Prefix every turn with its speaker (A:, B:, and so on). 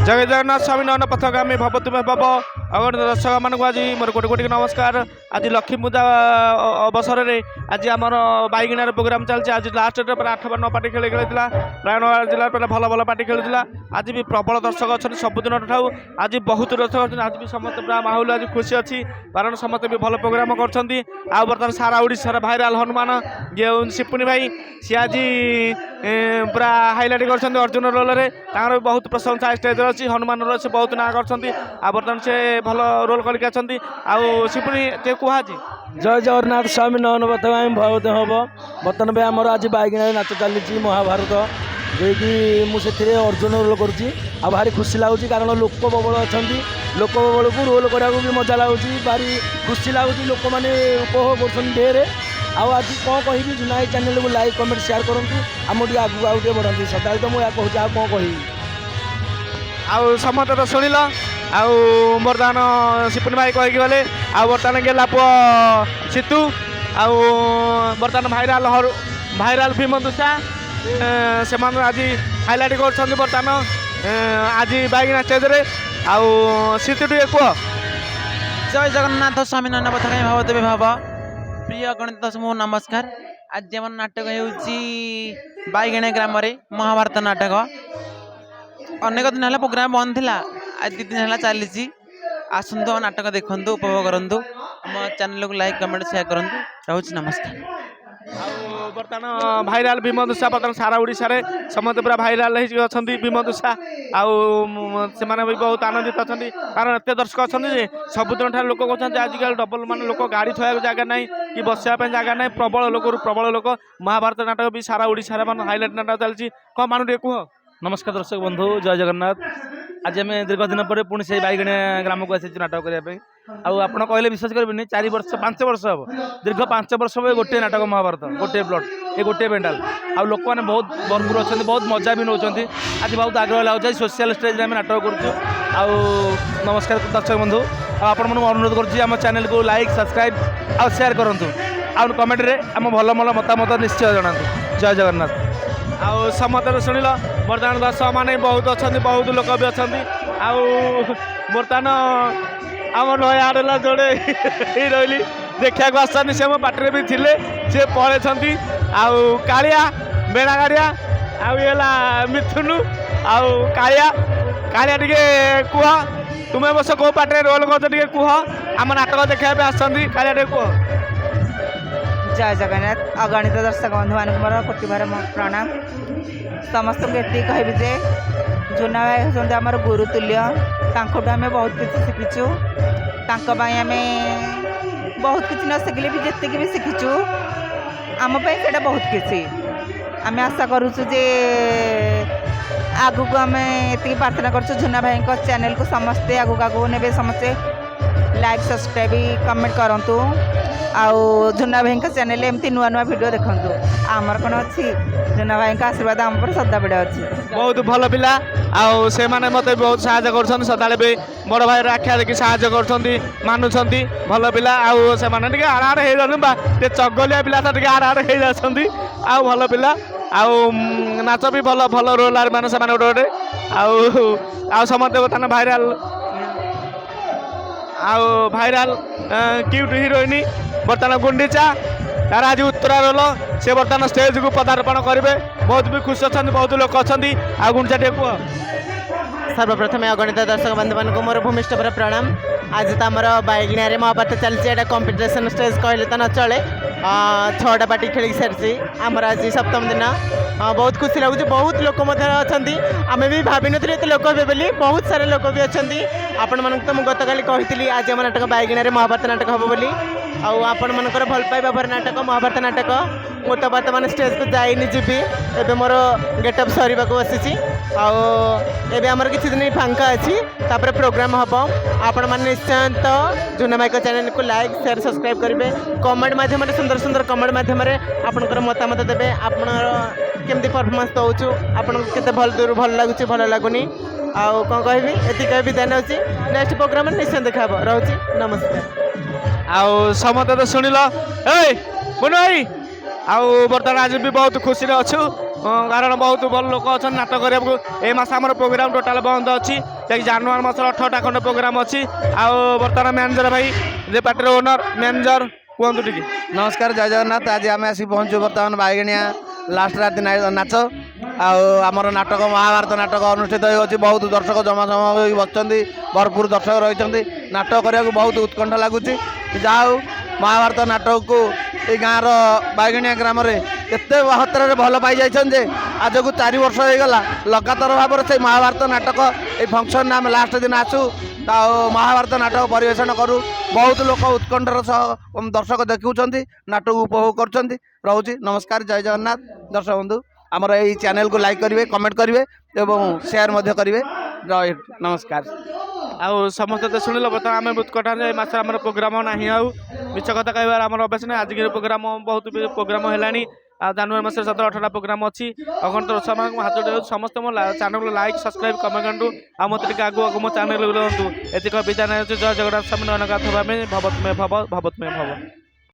A: जय जगन्नाथ स्वामी नयन पथगामी भव तुमे भव अगणित दर्शक मानक आज मोर कोटि कोटि नमस्कार। आज लक्ष्मी पूजा अवसर में आज आमर बैगिणार प्रोग्राम चलती। आज लास्ट डे प्राय 8 ବା 9 पार्टी खेली प्राय नया जिला भल भल पार्टी खेलुला। आज भी प्रबल दर्शक अच्छा सबुदिन ठाऊ आज बहुत दर्शक अच्छे। आज भी समस्त पूरा माहौल आज खुशी अच्छी कारण समस्त भी भल प्रोग्राम कर बर्तमान सारा ओडिशार भाइराल हनुमान जे सिपुनी भाई सी आज पूरा हाइलाइट कर अर्जुन रोल में तार बहुत प्रशंसा स्टेज अच्छी। हनुमान रोल से बहुत ना कर बर्तमान से भल रोल करके सिपुनी ते कह
B: जय जगन्नाथ स्वामी नयन पथगामी भव तुमे भव। बर्तमान भी आमर आज बैगिणार नाच चली महाभारत जेकि मुझे अर्जुन रोल करुँची आ भारी खुशी लगुच कारण लोक प्रबल अच्छा लोक प्रबल को रोल करा भी मजा लगुच भारी खुशी लगुच लोक मैंने उपभोग कर आज कौन कहि जुनाई चैनल को लाइक कमेंट शेयर करूँ आम टे आगे आगे टे बढ़ती सदा तो मुझे कहूँ आ कौन कहि
A: समस्त तो शुणिल बर्तमान सिपुनी भाई कहीकि गले बर्तमान गेला पुओ सीतू बर्तमान भाइराल भीमदुषा से आज हाइलाइट कर बर्तमान आज बैगिना स्टेज रे सीतू टे कह
C: जय जगन्नाथ स्वामी नयन पथगामी भव तुमे भव। प्रिय गणित समूह नमस्कार। आज आम नाटक हो बैगिणा ग्राम महाभारत नाटक अनेक दिन है प्रोग्राम बंद था आज 2 दिन है चली आसतु नाटक देखु उपभोग करूँ आम चैनल को लाइक कमेंट शेयर करूँ रोच नमस्कार।
A: बर्तमान भाइराल भीमदुषा बर्तमान सारा ओडिशा रे समस्त पूरा भाइराल अच्छा भीमदुषा से भी बहुत आनंदित अच्छा कारण एत दर्शक अच्छा सबुदिन ठार लोक कहते आजिकल डबल मान लोक गाड़ी थोड़ा जगह ना कि बसापी जगह ना प्रबल लोक महाभारत नाटक भी सारा ओडिशा मान हाइलाइट नाटक चलती कौन मान टे कह।
B: नमस्कार दर्शक बंधु जय जगन्नाथ। आज आम दीर्घ दिन पर पुणी से बैगिणा ग्राम को आसी नाटक करने आपड़ कहले विश्वास करेंगे 4 वर्ष 5 वर्ष हम दीर्घ 5 वर्ष गोटे नाटक महाभारत गोटे प्लट ये गोटे पेंडाल आ लोक मैंने बहुत भरपूर अच्छा बहुत मजा भी नौ आज बहुत आग्रह लगे सोशल स्टेज में नाटक करूँ। नमस्कार दर्शक बंधु आपण मैं अनुरोध कर चैनल को लाइक सब्सक्राइब और शेयर करूँ आउ कमेंट रे आम भल भल मतामत निश्चय जनातु। जय जगन्नाथ।
A: समस्त शुणिल बर्तमान दर्शक मैंने बहुत अच्छा बहुत लोक भी अच्छा बर्तमान आम नया जोड़े रही देखा आसनी से मो पार्टी भी थे सी पलि कालिया बेड़ा गाड़िया आला मिथुन कालिया कालिया टे कह तुम्हें बस कौ पार्टी रोल कर कह आम नाटक देखा आसती कालिया टे कह।
D: जय जगन्नाथ अगणित दर्शक बंधु मान मोर कोटिभार प्रणाम समस्त को ये कहबी जे जुना भाई होती आम गुरुतुल्य आम बहुत किसी शिखीचु आम बहुत किसी न शिखिले भी जी भी शिखीचु आम से बहुत किसी आम आशा करुचु जे आगु को आम ये प्रार्थना करुचु जुना भाई चैनल को समस्ते आगु आगु ने समस्ते लाइक सब्सक्राइब कमेंट करूँ आउ जुना भाई चैनल एमती नुआ नुआ वीडियो देखूँ आमर कौन अच्छी जुना भाई आशीर्वाद आम पर सदा बेड़े अच्छी
A: बहुत भल पिला से माने मत बहुत साहय कर सदा भी बड़ भाई आख्या देखिए साहय कर मानुंट भल पिला से आड़े हो चगलिया पिला तो आड़े हो जाती भल पिला नाच भी भल भल रोल मान से गोटे समस्त बर्तमान भाइराल भाइराल क्यूट हिरोइन बर्तमान गुंडीचा तार आज उत्तरा रोल से बर्तमान स्टेज को पदार्पण करेंगे बहुत भी खुश अच्छा बहुत लोक अच्छा गुंडीचा टे कह।
C: सर्वप्रथम अगणित दर्शक बंधु मान को मोर भूमिष्ठ प्रणाम। आज तो आम बैगिणा महाभारत चलती कंपिटिशन स्टेज कहले तो न चले 6टा पार्टी खेल सारी आमर आज 7म दिन बहुत खुशी लगुच बहुत लोक अच्छा आम भी भाभी नी लोक हे बोली बहुत सारा लोक भी अच्छा आपण मानक तो मुझे गतकाली कही आज आम नाटक बैगिणा महाभारत नाटक हम बोली आपण मानकर भल पाइबा भर नाटक महाभारत नाटक मु तो बर्तमान स्टेज को जाइनी जीवी एवं मोर गेटअप सरीबा बसी आम किसी दिन फांका अच्छी तापर प्रोग्राम हम आपण मैंने निश्चय तो जुना भाई चैनल को लाइक शेयर सब्सक्राइब करेंगे कमेंट माध्यम सुंदर सुंदर कमेंट माध्यम आपंकर मतामत देवे आप केमती परफॉर्मेंस दौचु आपको केते भल दूर भल लगुच भल लगुनि आउ कौन कहबी एति कह विदाय नउची नेक्स्ट प्रोग्राम निश्चय देखा रोची नमस्कार।
A: समस्त तो शुणिल ए बुनु भाई बर्तमान आज भी बहुत खुशी अच्छु କାରଣ ବହୁତ ଭଲ ଲୋକ ଅଛନ୍ତି ନାଟକ କରିବାକୁ। ଏ ମାସ ଆମର ପ୍ରୋଗ୍ରାମ ଟୋଟାଲ ବନ୍ଦ ଅଛି, ଯାଇକି ଜାନୁଆରୀ ମାସର 18ଟା ଖଣ୍ଡେ ପ୍ରୋଗ୍ରାମ ଅଛି। ଆଉ ବର୍ତ୍ତମାନ ମ୍ୟାନେଜର ଭାଇ ଯେ ପାର୍ଟିର ଓନର ମ୍ୟାନେଜର କୁହନ୍ତୁ ଟିକେ।
E: ନମସ୍କାର, ଜୟ ଜଗନ୍ନାଥ। ଆଜି ଆମେ ଆସି ପହଞ୍ଚୁ ବର୍ତ୍ତମାନ ବାଇଗଣିଆ ଲାଷ୍ଟ ରାତି ନାଚ। ଆଉ ଆମର ନାଟକ ମହାଭାରତ ନାଟକ ଅନୁଷ୍ଠିତ ହେଉଛି। ବହୁତ ଦର୍ଶକ ଜମାଜମ ହୋଇ ବସିଛନ୍ତି, ଭରପୁର ଦର୍ଶକ ରହିଛନ୍ତି। ନାଟକ କରିବାକୁ ବହୁତ ଉତ୍କଣ୍ଠା ଲାଗୁଛି। ଯାହା ହଉ ମହାଭାରତ ନାଟକକୁ এই ଗାଁର ବାଇଗଣିଆ ଗ୍ରାମରେ ଏତେ ମାତ୍ରାରେ ଭଲ ପାଇଯାଇଛନ୍ତି ଯେ ଆଜକୁ 4 ବର୍ଷ ହୋଇଗଲା ଲଗାତାର ଭାବରେ ସେଇ ମହାଭାରତ ନାଟକ এই ଫଙ୍କସନ୍ରେ ଆମେ ଲାଷ୍ଟ ଦିନ ଆସୁ ଆଉ ମହାଭାରତ ନାଟକ ପରିବେଷଣ କରୁ। ବହୁତ ଲୋକ ଉତ୍କଣ୍ଠାର ସହ ଦର୍ଶକ ଦେଖୁଛନ୍ତି, ନାଟକ ଉପଭୋଗ କରୁଛନ୍ତି। ରହୁଛି ନମସ୍କାର, ଜୟ ଜଗନ୍ନାଥ। ଦର୍ଶକ ବନ୍ଧୁ ଆମର এই ଚ୍ୟାନେଲକୁ ଲାଇକ୍ କରିବେ, କମେଣ୍ଟ କରିବେ ଏବଂ ସେୟାର ମଧ୍ୟ କରିବେ। ଜୟ ନମସ୍କାର।
A: ଆଉ ସମସ୍ତେ ତ ଶୁଣିଲ ବର୍ତ୍ତମାନ ଆମେ ଉତ୍କଣ୍ଠାରେ ଏ ମାସ ଆମର ପ୍ରୋଗ୍ରାମ ନାହିଁ। ଆଉ ମିଛ କଥା କହିବାର ଆମର ଅଭ୍ୟାସ ନାହିଁ। ଆଜିର ପ୍ରୋଗ୍ରାମ ବହୁତ ପ୍ରୋଗ୍ରାମ ହେଲାଣି। ଆଉ ଜାନୁଆରୀ ମାସରେ 17-18ଟା ପ୍ରୋଗ୍ରାମ ଅଛି। ଅଗଣିତ ଦର୍ଶକମାନଙ୍କୁ ହାତ ଯୋଡ଼ିବାକୁ ସମସ୍ତେ ମୋ ଚ୍ୟାନେଲକୁ ଲାଇକ୍ ସବସ୍କ୍ରାଇବ୍ କମେଣ୍ଟ କରନ୍ତୁ। ଆଉ ମୋତେ ଟିକେ ଆଗକୁ ମୋ ଚ୍ୟାନେଲକୁ ରୁହନ୍ତୁ। ଏତିକ ବିଦାୟ ନେଉଛି। ଜୟ ଜଗନ୍ନାଥ ସ୍ୱାମୀ ନୟନକାନ୍ତ ଭାବେ ଭବ ତୁମେ ଭବ ଭବ ତୁମେ ଭବ।